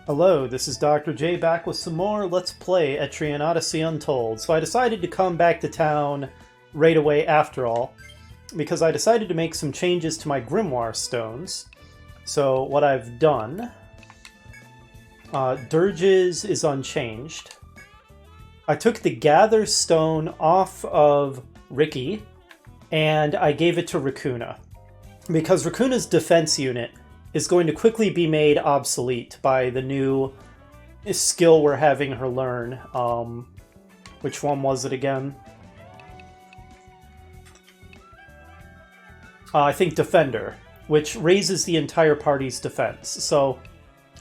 Hello, this is Dr. J back with some more Let's Play Etrian Odyssey Untold. So I decided to come back to town right away after all, because I decided to make some changes to my grimoire stones. So what I've done, Dirge's is unchanged. I took the Gather stone off of Ricky, and I gave it to Raccoona, because Raccoon's defense unit is going to quickly be made obsolete by the new skill we're having her learn. Which one was it again? I think Defender, which raises the entire party's defense. So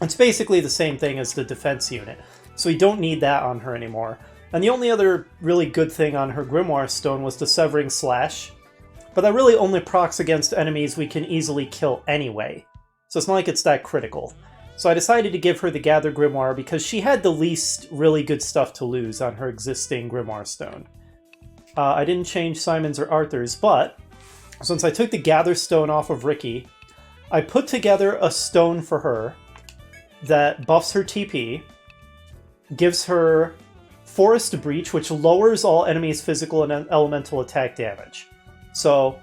it's basically the same thing as the defense unit. So we don't need that on her anymore. And the only other really good thing on her Grimoire Stone was the Severing Slash. But that really only procs against enemies we can easily kill anyway. So it's not like it's that critical. So I decided to give her the Gather Grimoire because she had the least really good stuff to lose on her existing Grimoire Stone. I didn't change Simon's or Arthur's, but since I took the Gather Stone off of Ricky, I put together a stone for her that buffs her TP, gives her Forest Breach, which lowers all enemies' physical and elemental attack damage. So,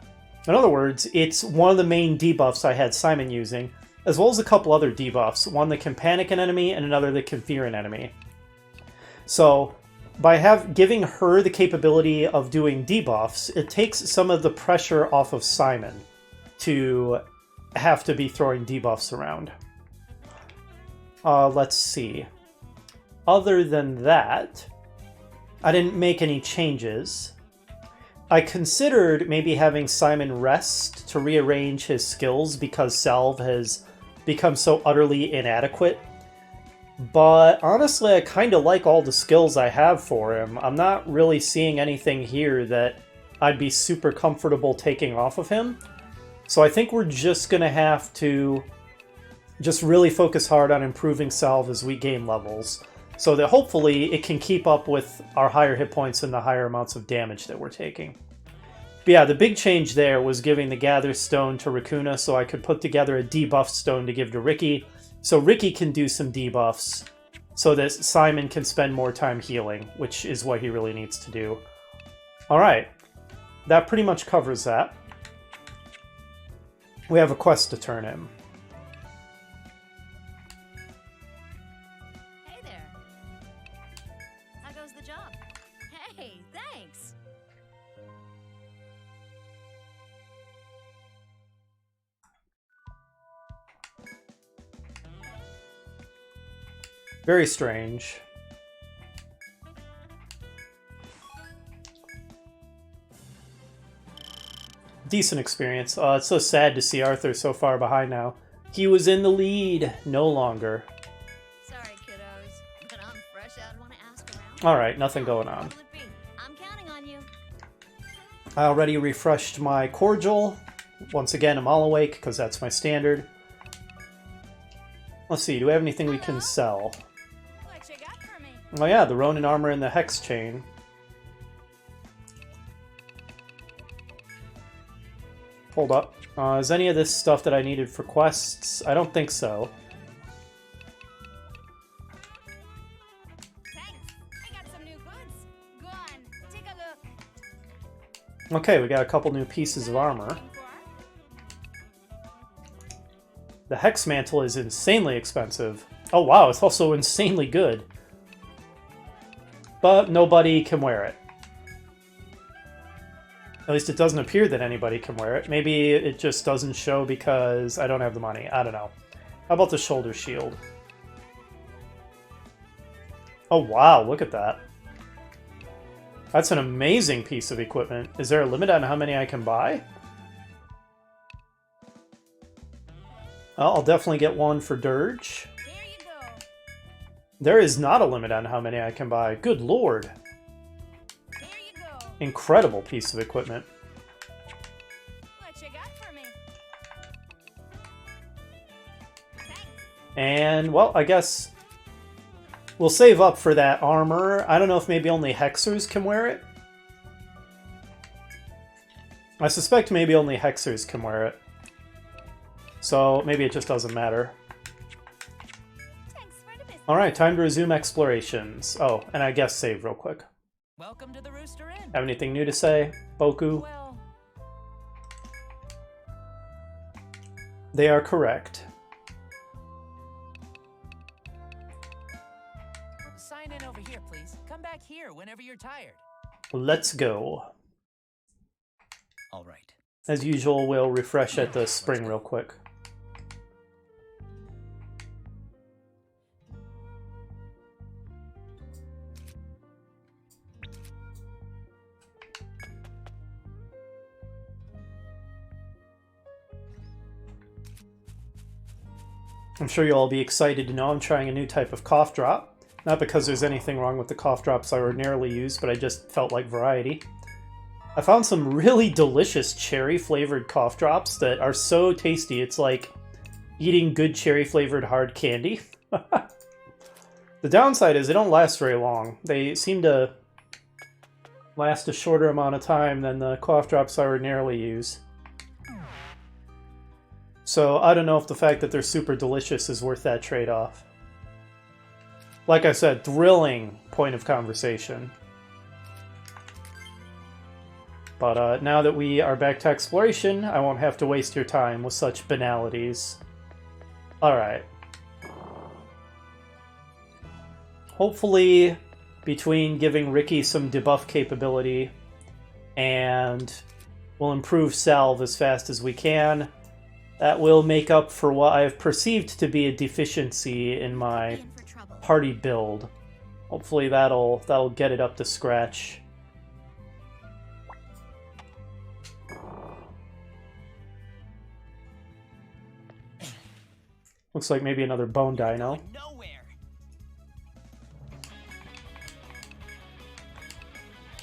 in other words, it's one of the main debuffs I had Simon using, as well as a couple other debuffs, one that can panic an enemy and another that can fear an enemy. So, by giving her the capability of doing debuffs, it takes some of the pressure off of Simon to have to be throwing debuffs around. Let's see. Other than that, I didn't make any changes. I considered maybe having Simon rest to rearrange his skills because Salve has become so utterly inadequate. But honestly, I kind of like all the skills I have for him. I'm not really seeing anything here that I'd be super comfortable taking off of him. So I think we're just going to have to just really focus hard on improving Salve as we gain levels, so that hopefully it can keep up with our higher hit points and the higher amounts of damage that we're taking. But yeah, the big change there was giving the Gather Stone to Raccoona so I could put together a debuff stone to give to Ricky, so Ricky can do some debuffs, so that Simon can spend more time healing, which is what he really needs to do. Alright, that pretty much covers that. We have a quest to turn in. Hey, thanks! Very strange. Decent experience. It's so sad to see Arthur so far behind now. He was in the lead. No longer. Sorry, kiddos, but I'm fresh out and want to ask around. Alright, nothing going on. I already refreshed my cordial. Once again, I'm all awake because that's my standard. Let's see, do we have anything we can sell? What you got for me? Oh yeah, the Ronin armor and the Hex chain. Hold up. Is any of this stuff that I needed for quests? I don't think so. Thanks. I got some new goods. Go on, take a look. Okay, we got a couple new pieces of armor. The Hex Mantle is insanely expensive. Oh wow, it's also insanely good. But nobody can wear it. At least it doesn't appear that anybody can wear it. Maybe it just doesn't show because I don't have the money. I don't know. How about the shoulder shield? Oh wow, look at that. That's an amazing piece of equipment. Is there a limit on how many I can buy? Well, I'll definitely get one for Dirge. Here you go. There is not a limit on how many I can buy. Good lord. Here you go. Incredible piece of equipment. What you got for me? Thanks. And, well, I guess we'll save up for that armor. I don't know if maybe only Hexers can wear it. I suspect maybe only Hexers can wear it. So maybe it just doesn't matter. Thanks for Alright, time to resume explorations. Oh, and I guess save real quick. Welcome to the Rooster Inn. Have anything new to say, Boku? Well, They are correct. sign in over here, please. Come back here whenever you're tired. Let's go. All right. As usual, we'll refresh at the spring real quick. I'm sure you'll all be excited to know I'm trying a new type of cough drop. Not because there's anything wrong with the cough drops I ordinarily use, but I just felt like variety. I found some really delicious cherry-flavored cough drops that are so tasty, it's like eating good cherry-flavored hard candy. The downside is they don't last very long. They seem to last a shorter amount of time than the cough drops I ordinarily use. So I don't know if the fact that they're super delicious is worth that trade-off. Like I said, thrilling point of conversation. But now that we are back to exploration, I won't have to waste your time with such banalities. Alright. Hopefully, between giving Ricky some debuff capability and we'll improve Salve as fast as we can, that will make up for what I've perceived to be a deficiency in my party build. Hopefully that'll get it up to scratch. Looks like maybe another bone dino.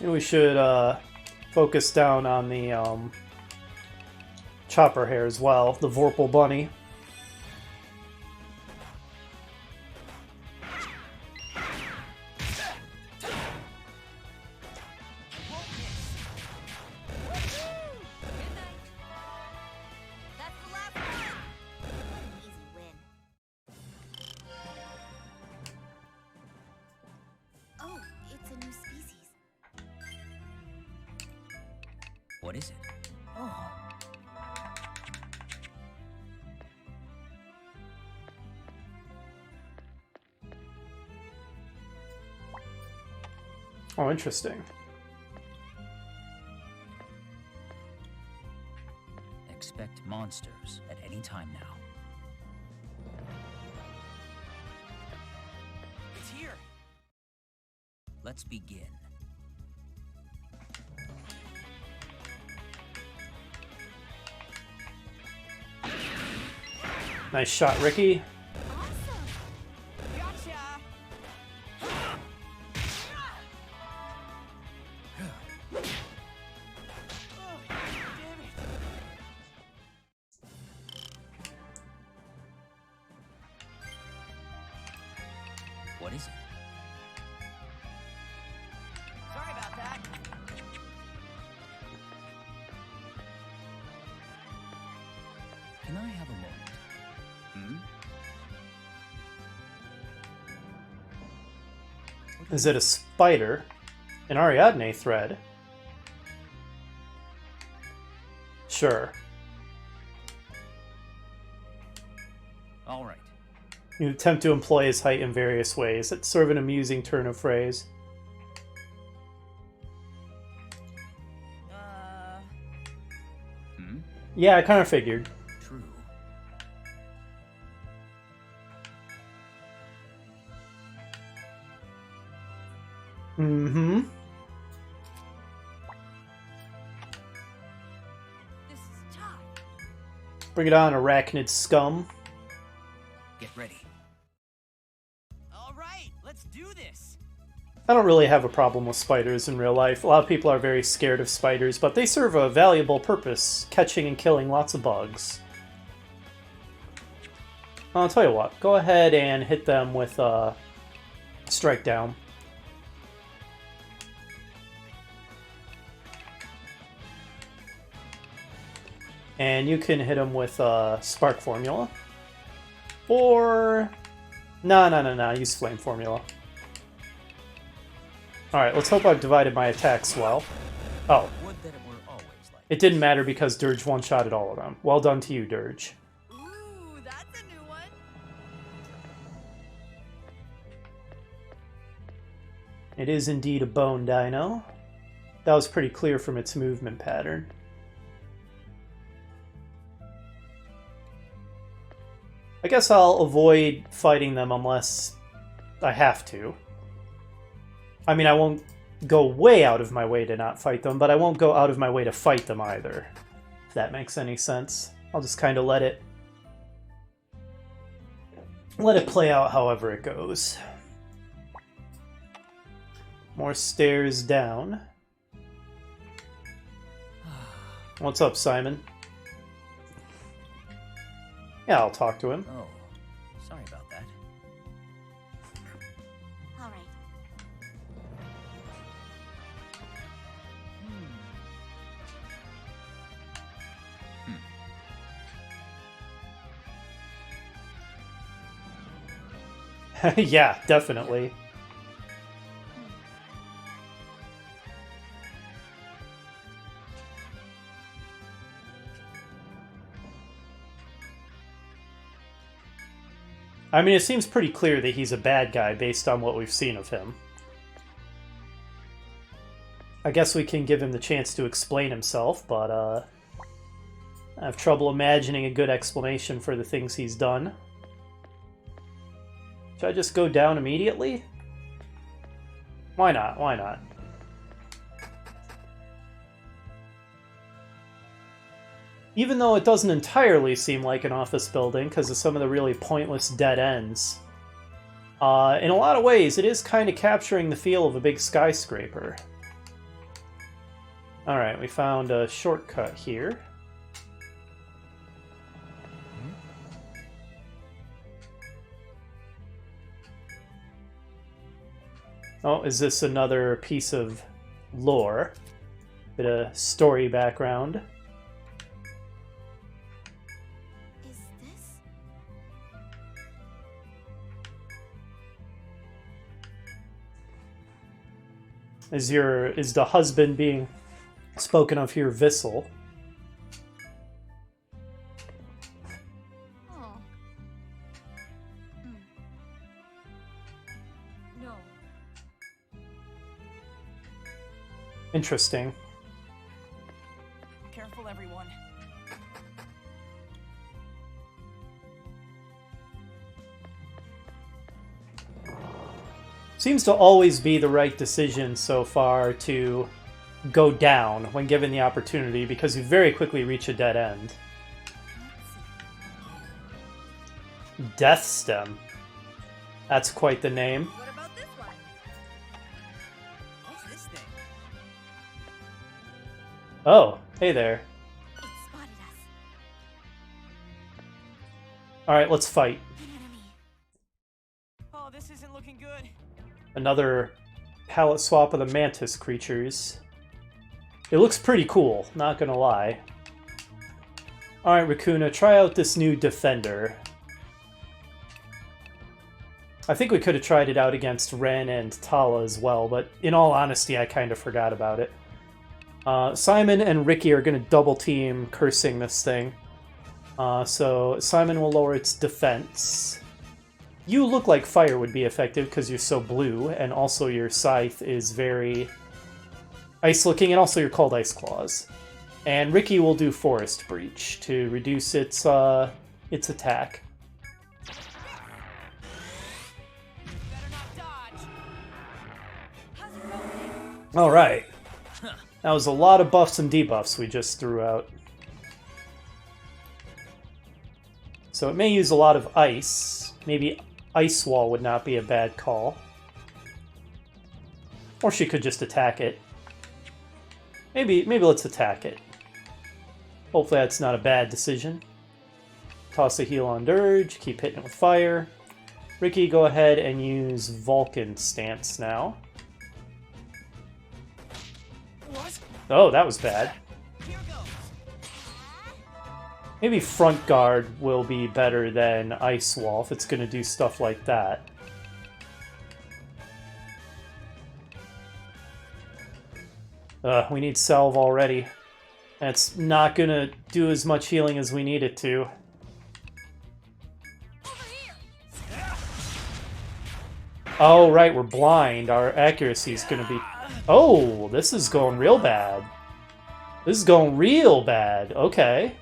Maybe we should focus down on the chopper hair as well, the Vorpal bunny. What is it? Oh. Oh, interesting. Expect monsters at any time now. It's here. Let's begin. Nice shot, Ricky. What is it? Sorry about that. Can I have a moment? Is it a spider? An Ariadne thread? Sure. All right. You attempt to employ his height in various ways. It's sort of an amusing turn of phrase. Yeah, I kind of figured. True. Mm-hmm. This is tough. Bring it on, arachnid scum. Get ready. All right, let's do this. I don't really have a problem with spiders in real life. A lot of people are very scared of spiders, but they serve a valuable purpose, catching and killing lots of bugs. I'll tell you what, go ahead and hit them with Strike Down. And you can hit them with Spark Formula. Or No. Use Flame Formula. Alright, let's hope I've divided my attacks well. Oh. Would that it were always like It didn't matter because Dirge one-shotted all of them. Well done to you, Dirge. Ooh, that's a new one. It is indeed a bone dino. That was pretty clear from its movement pattern. I guess I'll avoid fighting them unless I have to. I mean, I won't go way out of my way to not fight them, but I won't go out of my way to fight them either. If that makes any sense. I'll just kind of let it play out however it goes. More stairs down. What's up, Simon? Yeah, I'll talk to him. Oh, sorry about that. All right. Yeah, definitely. I mean, it seems pretty clear that he's a bad guy based on what we've seen of him. I guess we can give him the chance to explain himself, but I have trouble imagining a good explanation for the things he's done. Should I just go down immediately? Why not? Why not? Even though it doesn't entirely seem like an office building because of some of the really pointless dead ends, in a lot of ways it is kind of capturing the feel of a big skyscraper. Alright, we found a shortcut here. Oh, is this another piece of lore? Bit of story background. Is this? Is the husband being spoken of here Vissel? Oh. No. Interesting. Careful, everyone. Seems to always be the right decision so far to go down when given the opportunity because you very quickly reach a dead end. Death Stem. That's quite the name. What about this one? What's this thing? Oh, hey there. It spotted us. Alright, let's fight. An enemy. Oh, this isn't looking good. Another palette swap of the Mantis creatures. It looks pretty cool, not gonna lie. Alright, Raccoona, try out this new Defender. I think we could have tried it out against Ren and Tala as well, but in all honesty, I kind of forgot about it. Simon and Ricky are going to double team cursing this thing. So Simon will lower its defense. You look like fire would be effective because you're so blue, and also your scythe is very ice-looking, and also you're called Ice Claws. And Ricky will do Forest Breach to reduce its attack. Better not dodge. How's it going? Alright. That was a lot of buffs and debuffs we just threw out. So it may use a lot of ice. Maybe Ice Wall would not be a bad call. Or she could just attack it. Maybe let's attack it. Hopefully that's not a bad decision. Toss a heal on Dirge, keep hitting it with fire. Ricky, go ahead and use Vulcan stance now. What? Oh, that was bad. Here goes. Maybe front guard will be better than ice wall if it's going to do stuff like that. We need salve already. That's not going to do as much healing as we need it to. Oh, right, we're blind. Our accuracy is going to be... Oh, this is going real bad. This is going real bad. Okay.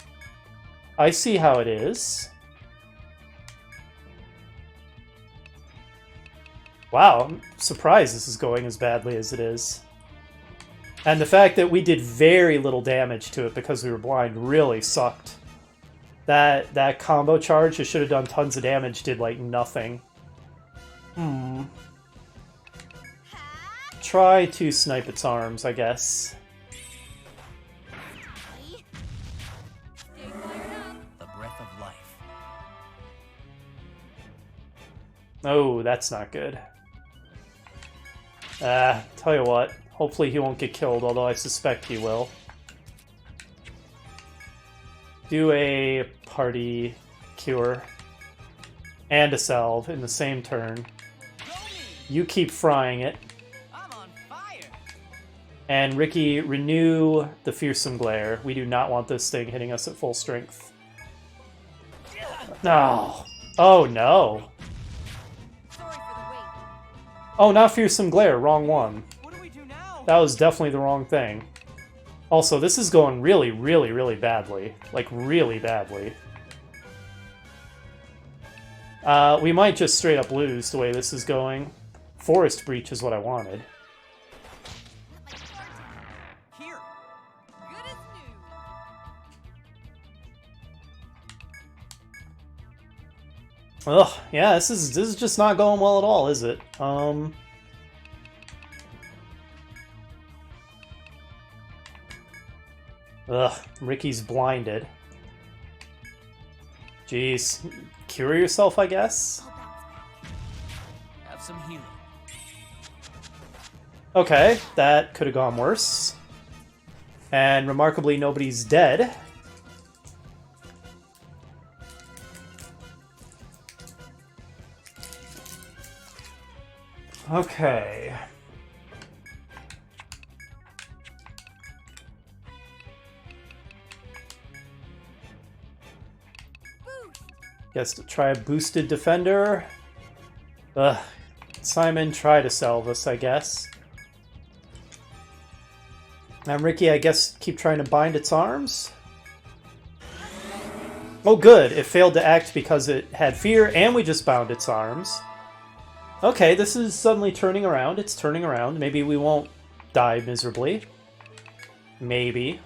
I see how it is. Wow, I'm surprised this is going as badly as it is. And the fact that we did very little damage to it because we were blind really sucked. That combo charge that should have done tons of damage did, like, nothing. Try to snipe its arms, I guess. The breath of life. Oh, that's not good. Tell you what. Hopefully he won't get killed, although I suspect he will. Do a party cure. And a salve in the same turn. You keep frying it. I'm on fire. And Ricky, renew the fearsome glare. We do not want this thing hitting us at full strength. No. Oh no. Sorry for the wait. Oh, not fearsome glare. Wrong one. What do we do now? That was definitely the wrong thing. Also, this is going really, really, really badly. Like, really badly. We might just straight up lose the way this is going. Forest Breach is what I wanted. Here. Good as new. Ugh, yeah, this is just not going well at all, is it? Ugh, Ricky's blinded. Jeez. Cure yourself, I guess? Have some healing. Okay, that could have gone worse. And remarkably, nobody's dead. Okay. Guess to try a boosted defender. Ugh. Simon, try to salve us, I guess. And Ricky, I guess, keep trying to bind its arms? Oh, good. It failed to act because it had fear, and we just bound its arms. Okay, this is suddenly turning around. It's turning around. Maybe we won't die miserably. Maybe.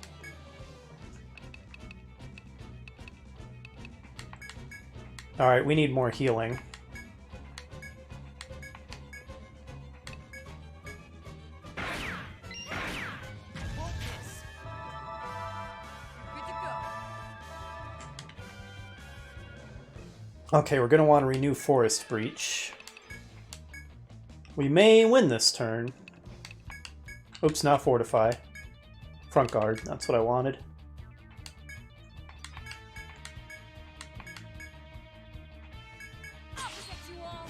Alright, we need more healing. Good to go. Okay, we're going to want to renew Forest Breach. We may win this turn. Oops, not Fortify. Front Guard, that's what I wanted. I'll protect you all.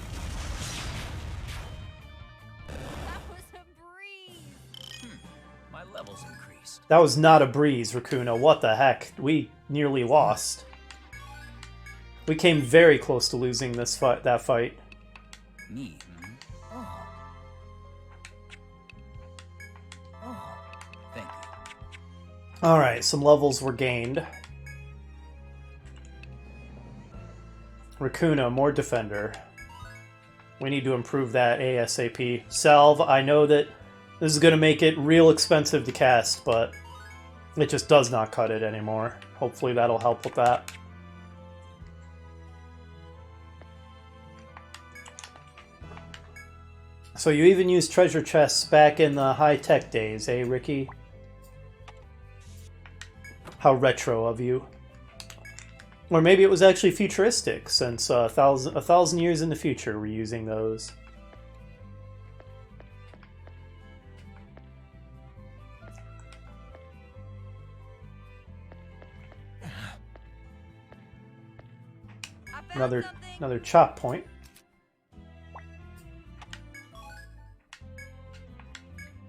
That was a breeze. My levels increased. That was not a breeze, Raccoona. What the heck? We nearly lost. We came very close to losing this fight. That fight. Me. Oh. Oh. Thank you. All right, some levels were gained. Raccoona, more defender. We need to improve that ASAP. Salve, I know that this is going to make it real expensive to cast, but it just does not cut it anymore. Hopefully that'll help with that. So you even used treasure chests back in the high-tech days, eh, Ricky? How retro of you. Or maybe it was actually futuristic, since a thousand years in the future we're using those. Another chop point.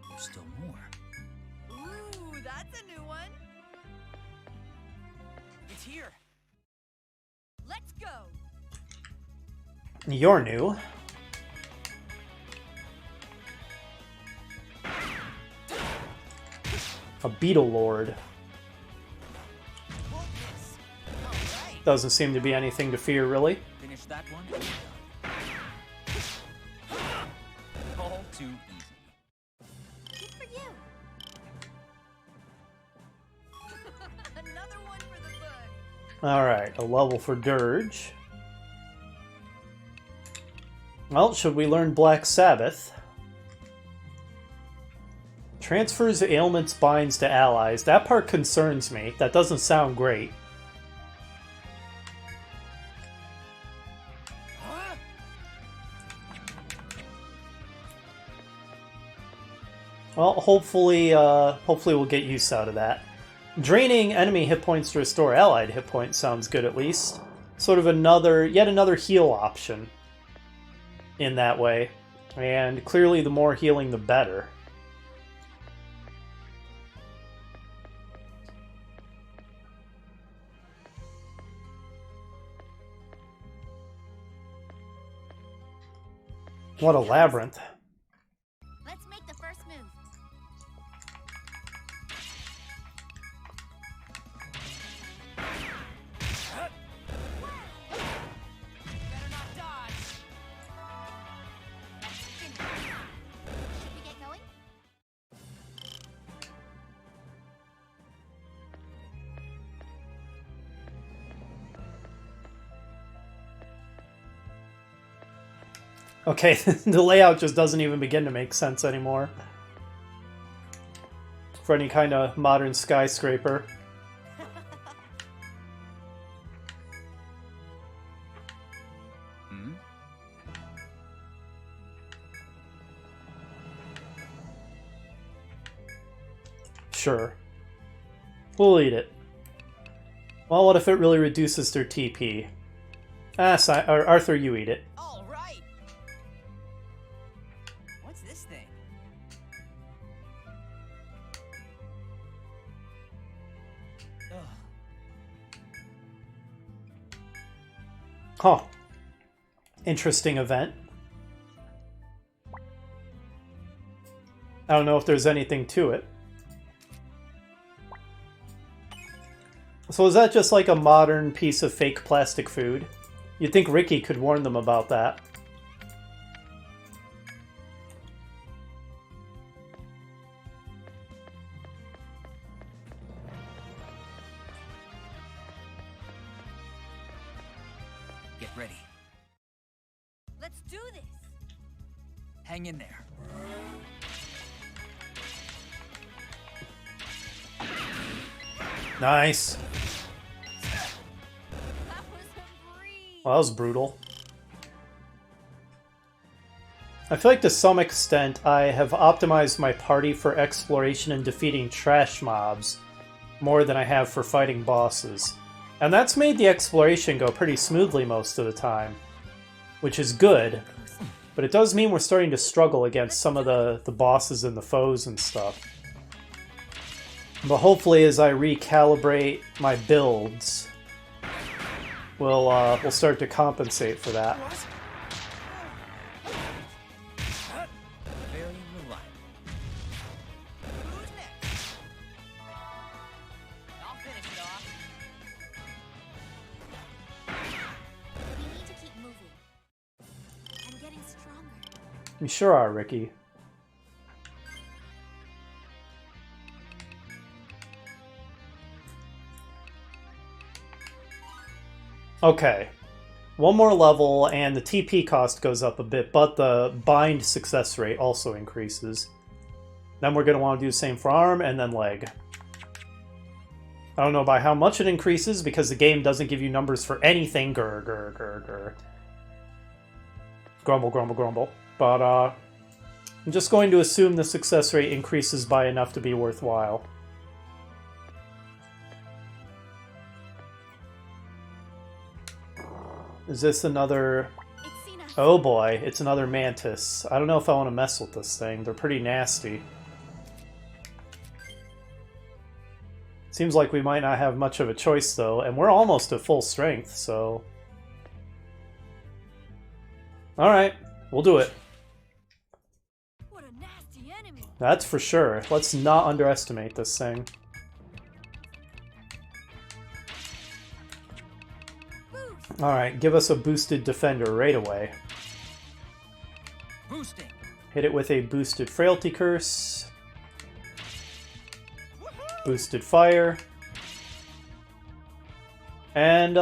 There's still more. Ooh, that's a new one. It's here. Let's go. You're new. A Beetle Lord. Hold this. All right. Doesn't seem to be anything to fear, really. Finish that one. All too easy. Good for you. Another one for the book. Alright, a level for Dirge. Well, should we learn Black Sabbath? Transfers ailments binds to allies. That part concerns me. That doesn't sound great. Well, hopefully we'll get use out of that. Draining enemy hit points to restore allied hit points sounds good at least. Sort of yet another heal option in that way. And clearly the more healing the better. What a labyrinth. Let's make the first move. Better not dodge. That's finished. Should we get going? Okay, the layout just doesn't even begin to make sense anymore. For any kind of modern skyscraper. Hmm? Sure. We'll eat it. Well, what if it really reduces their TP? Arthur, you eat it. All right. What's this thing? Ugh. Huh. Interesting event. I don't know if there's anything to it. So is that just like a modern piece of fake plastic food? You'd think Ricky could warn them about that. Get ready. Let's do this. Hang in there. Nice. That was a breeze. Well, that was brutal. I feel like to some extent I have optimized my party for exploration and defeating trash mobs more than I have for fighting bosses. And that's made the exploration go pretty smoothly most of the time, which is good, but it does mean we're starting to struggle against some of the bosses and the foes and stuff. But hopefully as I recalibrate my builds, we'll start to compensate for that. Very reliable. Who's next? I'll finish it off. We need to keep moving. I'm getting stronger. You sure are, Ricky. Okay. One more level, and the TP cost goes up a bit, but the bind success rate also increases. Then we're going to want to do the same for arm, and then leg. I don't know by how much it increases, because the game doesn't give you numbers for anything. Grr, grr, grr, grr. Grumble, grumble, grumble. But, I'm just going to assume the success rate increases by enough to be worthwhile. Is this another... It's seen us. Oh boy, it's another mantis. I don't know if I want to mess with this thing. They're pretty nasty. Seems like we might not have much of a choice though, and we're almost at full strength, so... Alright, we'll do it. What a nasty enemy. That's for sure. Let's not underestimate this thing. Boost. Alright, give us a boosted defender right away. Boosting. Hit it with a boosted frailty curse. Boosted fire. And,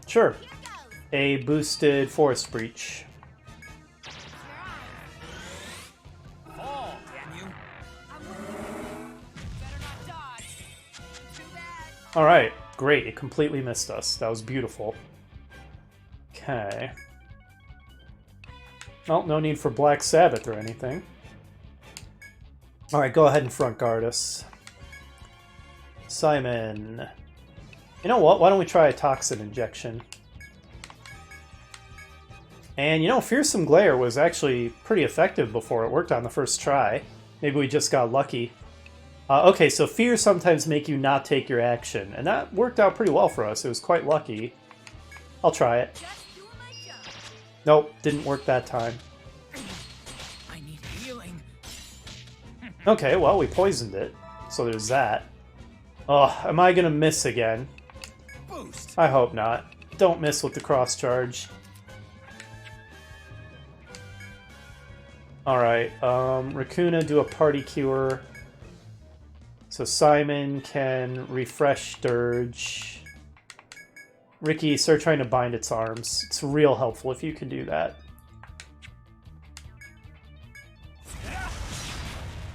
sure. Here goes. A boosted forest breach. Fall, damn you. I'm with you. Better not dodge. Too bad. Alright, great. It completely missed us. That was beautiful. Okay. Well, no need for Black Sabbath or anything. Alright, go ahead and front guard us. Simon. You know what? Why don't we try a toxin injection? And you know, Fearsome Glare was actually pretty effective before. It worked on the first try. Maybe we just got lucky. Okay, so fear sometimes make you not take your action, and that worked out pretty well for us. It was quite lucky. I'll try it. Just doing my job. Nope, didn't work that time. I need healing. Okay, well, we poisoned it, so there's that. Oh, am I gonna miss again? Boost. I hope not. Don't miss with the cross charge. Alright, Raccoona, do a party cure. So Simon can refresh Dirge. Ricky, start trying to bind its arms. It's real helpful if you can do that.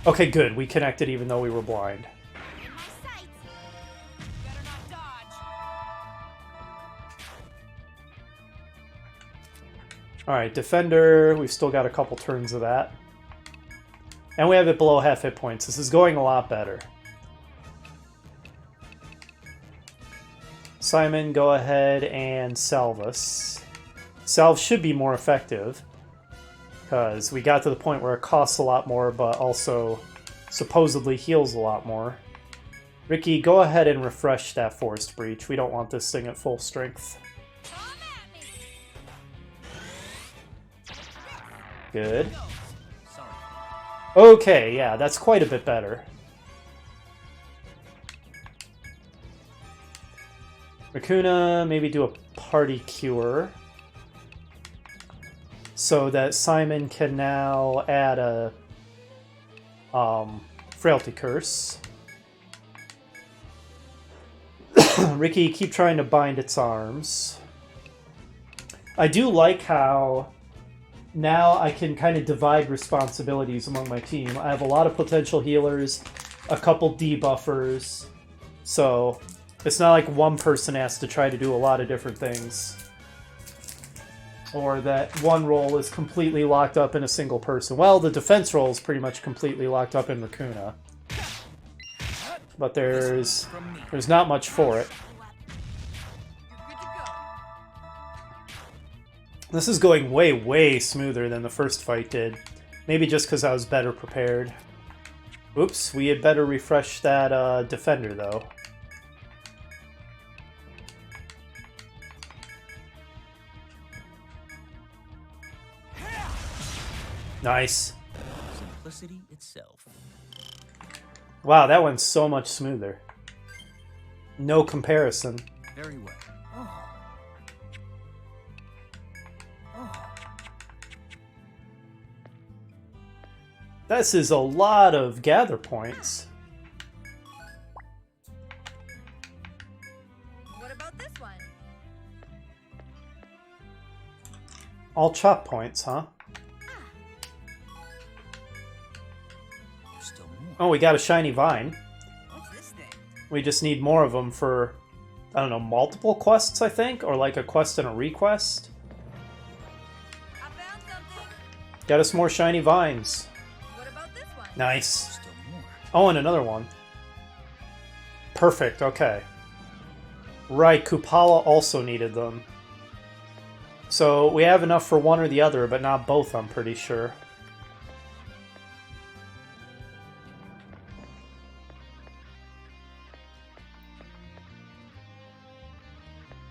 Okay, good. We connected even though we were blind. In my sights. Better not dodge. Alright, Defender. We've still got a couple turns of that. And we have it below half hit points. This is going a lot better. Simon, go ahead and salve us. Salve should be more effective, because we got to the point where it costs a lot more, but also supposedly heals a lot more. Ricky, go ahead and refresh that Forest Breach. We don't want this thing at full strength. Come at me. Good. Sorry. Okay, yeah, that's quite a bit better. Raccoona, maybe do a party cure. So that Simon can now add a frailty curse. Ricky, keep trying to bind its arms. I do like how now I can kind of divide responsibilities among my team. I have a lot of potential healers, a couple debuffers, so it's not like one person has to try to do a lot of different things. Or that one role is completely locked up in a single person. Well, the defense role is pretty much completely locked up in Raccoona. But there's not much for it. You're good to go. This is going way, way smoother than the first fight did. Maybe just because I was better prepared. Oops, we had better refresh that defender, though. Nice. Simplicity itself. Wow, that went so much smoother. No comparison. Very well. Oh. Oh. This is a lot of gather points. What about this one? All chop points, huh? There's still more. Oh, we got a shiny vine. What's this thing? We just need more of them for, I don't know, multiple quests, I think? Or like a quest and a request? I found something. Got us more shiny vines. What about this one? Nice. There's still more. Oh, and another one. Perfect, okay. Right, Kupala also needed them. So we have enough for one or the other, but not both, I'm pretty sure.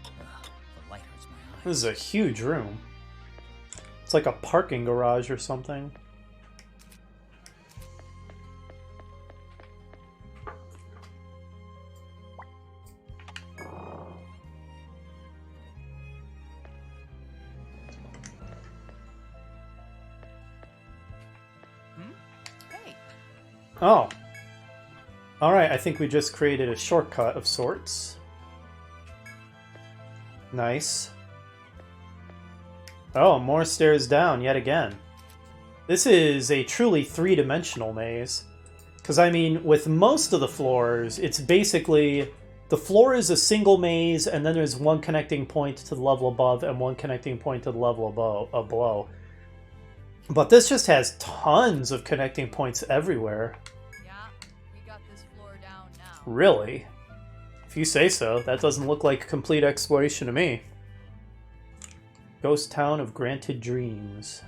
The light hurts my eyes. This is a huge room. It's like a parking garage or something. Hey, Oh. Alright, I think we just created a shortcut of sorts. Nice. Oh, more stairs down yet again. This is a truly three-dimensional maze. Because, I mean, with most of the floors, it's basically... The floor is a single maze, and then there's one connecting point to the level above and one connecting point to the level below. But this just has tons of connecting points everywhere. Yeah, we got this floor down now. Really? If you say so, that doesn't look like complete exploration to me. Ghost Town of Granted Dreams.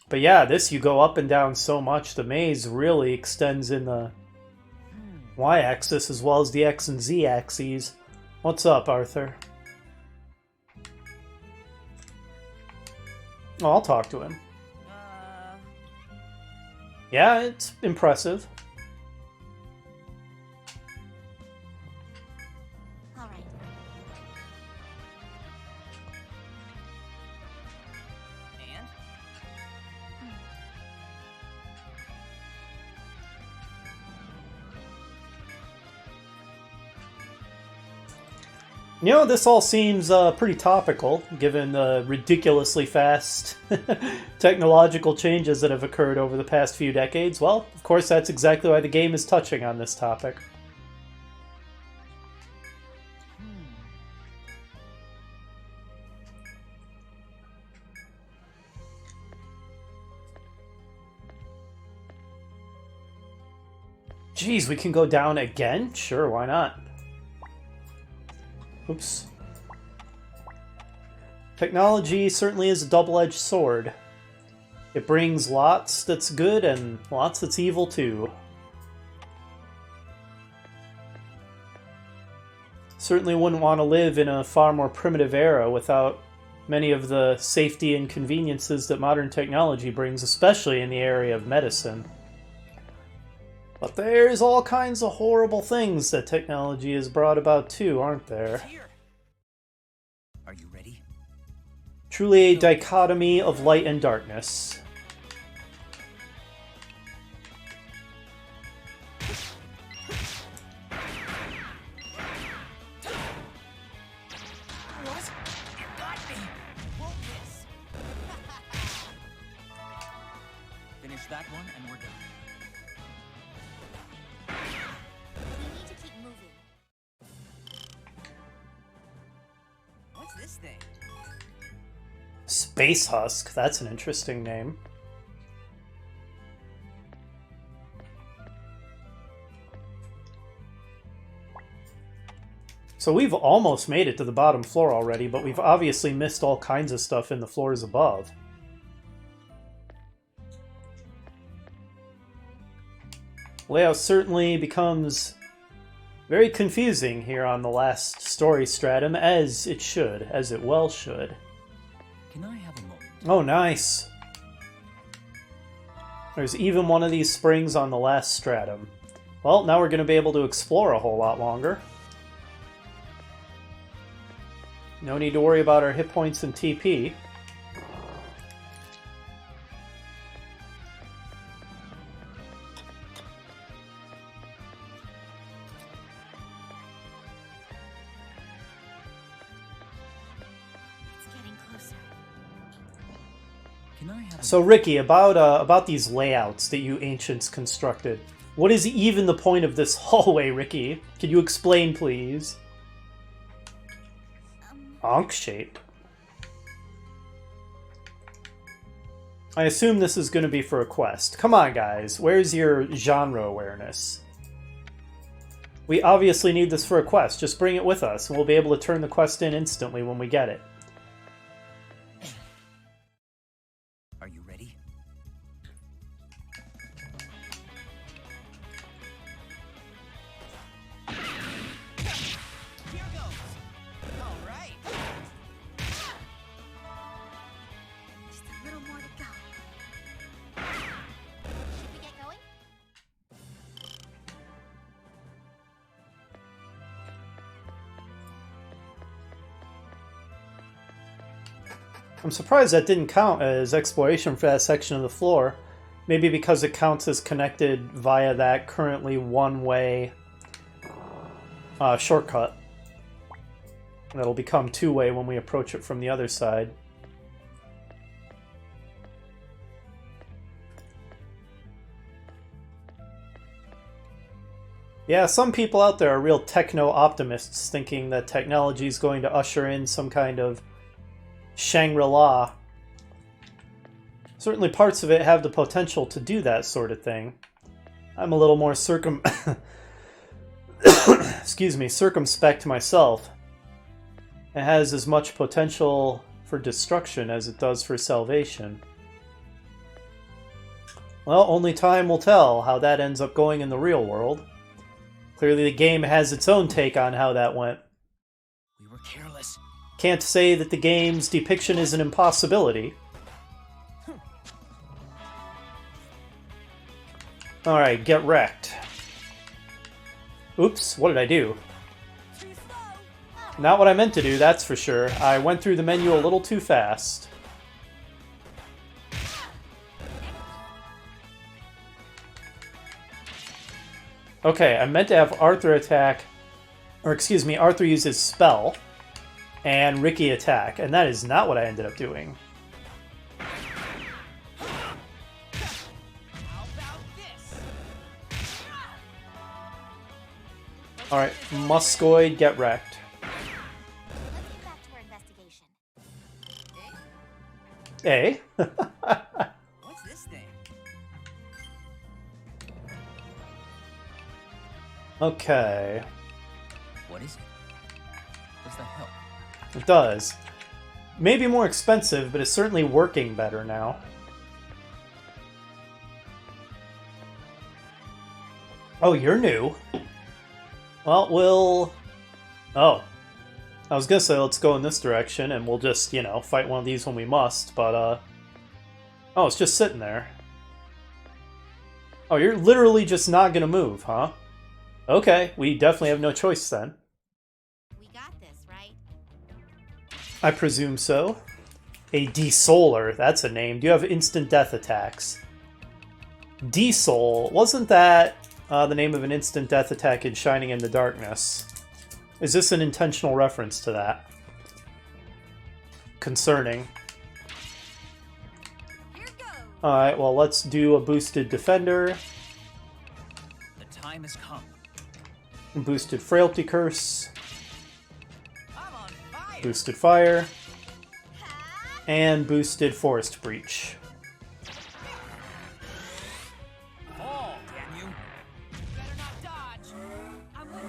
But yeah, this you go up and down so much, the maze really extends in the y-axis as well as the x and z axes. What's up, Arthur? Oh, I'll talk to him. Yeah, it's impressive. All right. and? You know, this all seems pretty topical, given the ridiculously fast technological changes that have occurred over the past few decades. Well, of course, that's exactly why the game is touching on this topic. Geez, we can go down again? Sure, why not? Oops. Technology certainly is a double-edged sword. It brings lots that's good and lots that's evil too. Certainly wouldn't want to live in a far more primitive era without many of the safety and conveniences that modern technology brings, especially in the area of medicine. But there's all kinds of horrible things that technology has brought about too, aren't there? Here. Are you ready? Truly a dichotomy of light and darkness. What? You got me! Won't miss. Finish that one and we're done. We need to keep moving. What's this thing? Space Husk, that's an interesting name. So we've almost made it to the bottom floor already, but we've obviously missed all kinds of stuff in the floors above. Layout certainly becomes very confusing here on the last story stratum, as it should, as it well should. Can I have a moment? Oh, nice. There's even one of these springs on the last stratum. Well, now we're going to be able to explore a whole lot longer. No need to worry about our hit points and TP. It's getting closer. Can I have a So, Ricky, about these layouts that you ancients constructed, what is even the point of this hallway, Ricky? Can you explain, please? Ankh shape. I assume this is going to be for a quest. Come on, guys. Where's your genre awareness? We obviously need this for a quest. Just bring it with us, and we'll be able to turn the quest in instantly when we get it. Are you ready? Here goes. All right. Just a little more to go. Should we get going? I'm surprised that didn't count as exploration for that section of the floor. Maybe because it counts as connected via that currently one-way shortcut. That'll become two-way when we approach it from the other side. Yeah, some people out there are real techno-optimists, thinking that technology is going to usher in some kind of Shangri-La. Certainly parts of it have the potential to do that sort of thing. I'm a little more excuse me, circumspect myself. It has as much potential for destruction as it does for salvation. Well, only time will tell how that ends up going in the real world. Clearly the game has its own take on how that went. We were careless. Can't say that the game's depiction is an impossibility. Alright, get wrecked. Oops, what did I do? Not what I meant to do, that's for sure. I went through the menu a little too fast. Okay, I meant to have Arthur attack, or excuse me, Arthur use his spell, and Ricky attack, and that is not what I ended up doing. Alright, Muscoid, get wrecked. Let's get back to our investigation. Eh? What's this thing? Okay. What is it? Does that help? It does. Maybe more expensive, but it's certainly working better now. Oh, you're new. Well, we'll... Oh. I was gonna say let's go in this direction and we'll just, you know, fight one of these when we must, but, Oh, it's just sitting there. Oh, you're literally just not gonna move, huh? Okay, we definitely have no choice then. We got this, right? I presume so. A Desolar, that's a name. Do you have instant death attacks? Desol, wasn't that the name of an instant death attack in Shining in the Darkness? Is this an intentional reference to that? Concerning. Here goes. Alright, well let's do a boosted Defender. The time has come. Boosted Frailty Curse. I'm on fire. Boosted Fire. And boosted Forest Breach. Fall, damn you. Better not dodge. I'm with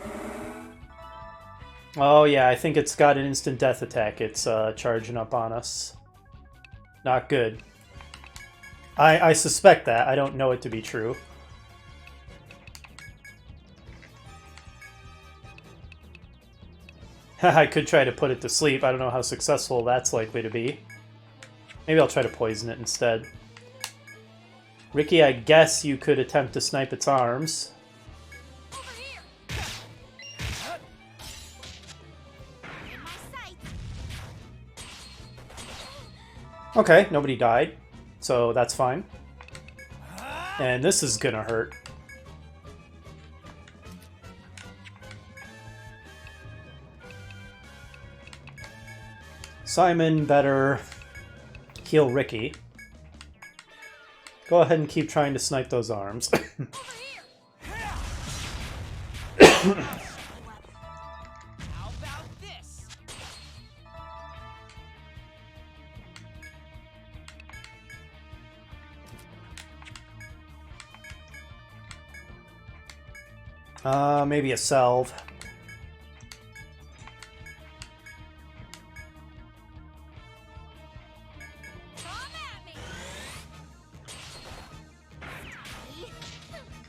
you. Oh yeah, I think it's got an instant death attack. It's charging up on us. Not good. I suspect that. I don't know it to be true. I could try to put it to sleep. I don't know how successful that's likely to be. Maybe I'll try to poison it instead. Ricky, I guess you could attempt to snipe its arms. Over here. In my sight. Okay, nobody died, so that's fine. And this is gonna hurt. Simon better heal Ricky. Go ahead and keep trying to snipe those arms. How about this? Maybe a salve.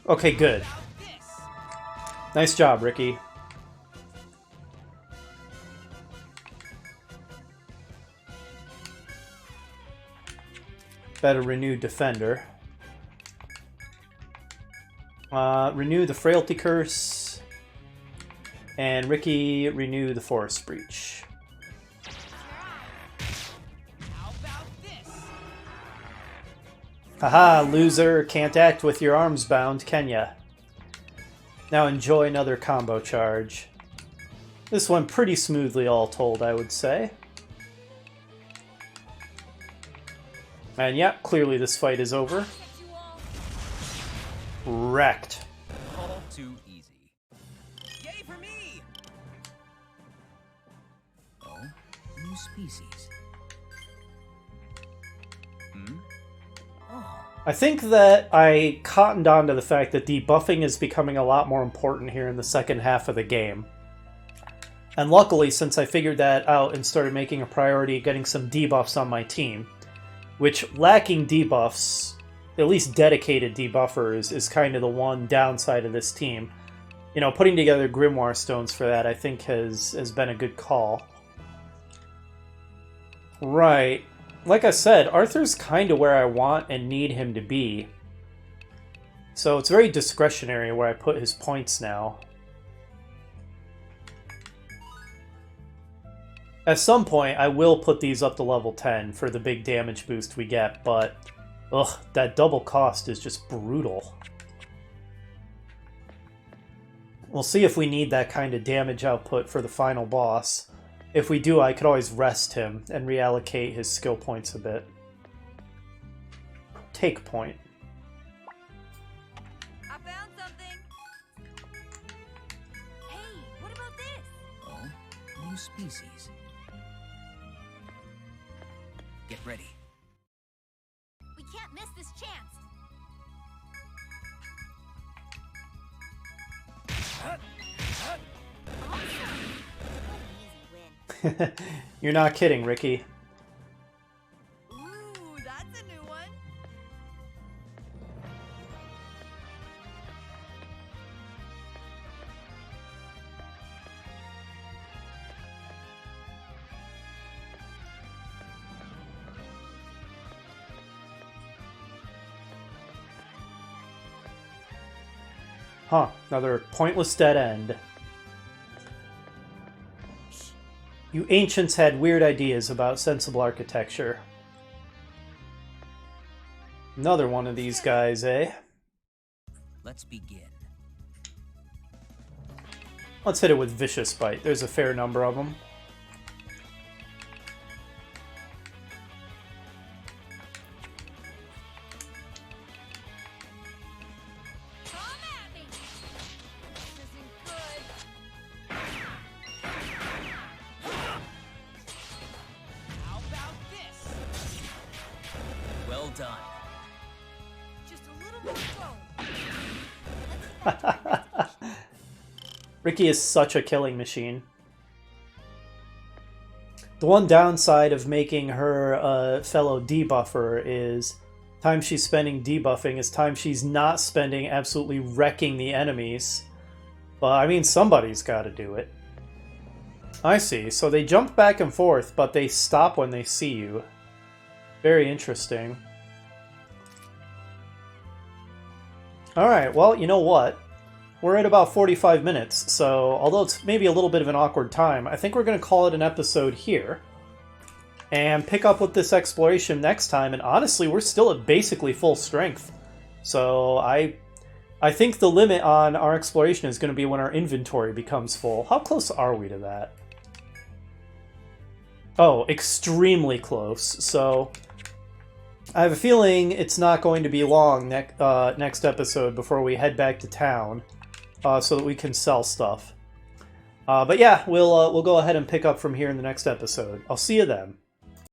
Okay, good. Nice job, Ricky. Better renew Defender. Renew the Frailty Curse. And Ricky, renew the Forest Breach. Haha, loser. Can't act with your arms bound, can ya? Now enjoy another combo charge. This went pretty smoothly all told, I would say. And yeah, clearly this fight is over. Wrecked. All too easy. Yay for me! Oh, new species. Hmm? Oh. I think that I cottoned on to the fact that debuffing is becoming a lot more important here in the second half of the game. And luckily, since I figured that out and started making a priority getting some debuffs on my team, which lacking debuffs, at least dedicated debuffers, is kind of the one downside of this team. You know, putting together Grimoire Stones for that I think has been a good call. Right. Like I said, Arthur's kind of where I want and need him to be. So it's very discretionary where I put his points now. At some point, I will put these up to level 10 for the big damage boost we get, but ugh, that double cost is just brutal. We'll see if we need that kind of damage output for the final boss. If we do, I could always rest him and reallocate his skill points a bit. Take point. I found something. Hey, what about this? Oh, new species. Get ready. We can't miss this chance. Awesome. What an easy win. You're not kidding, Ricky. Ooh, that's a new one. Huh, another pointless dead end. You ancients had weird ideas about sensible architecture. Another one of these guys, eh? Let's begin. Let's hit it with Vicious Bite. There's a fair number of them. Come at me. This isn't good. How about this? Well done. Just a little more flow. Ricky is such a killing machine. The one downside of making her a fellow debuffer is time she's spending debuffing is time she's not spending absolutely wrecking the enemies. But I mean, somebody's got to do it. I see. So they jump back and forth, but they stop when they see you. Very interesting. Alright, well, you know what? We're at about 45 minutes, so although it's maybe a little bit of an awkward time, I think we're going to call it an episode here. And pick up with this exploration next time, and honestly, we're still at basically full strength. So I think the limit on our exploration is going to be when our inventory becomes full. How close are we to that? Oh, extremely close. So I have a feeling it's not going to be long next episode before we head back to town, so that we can sell stuff. But yeah, we'll go ahead and pick up from here in the next episode. I'll see you then.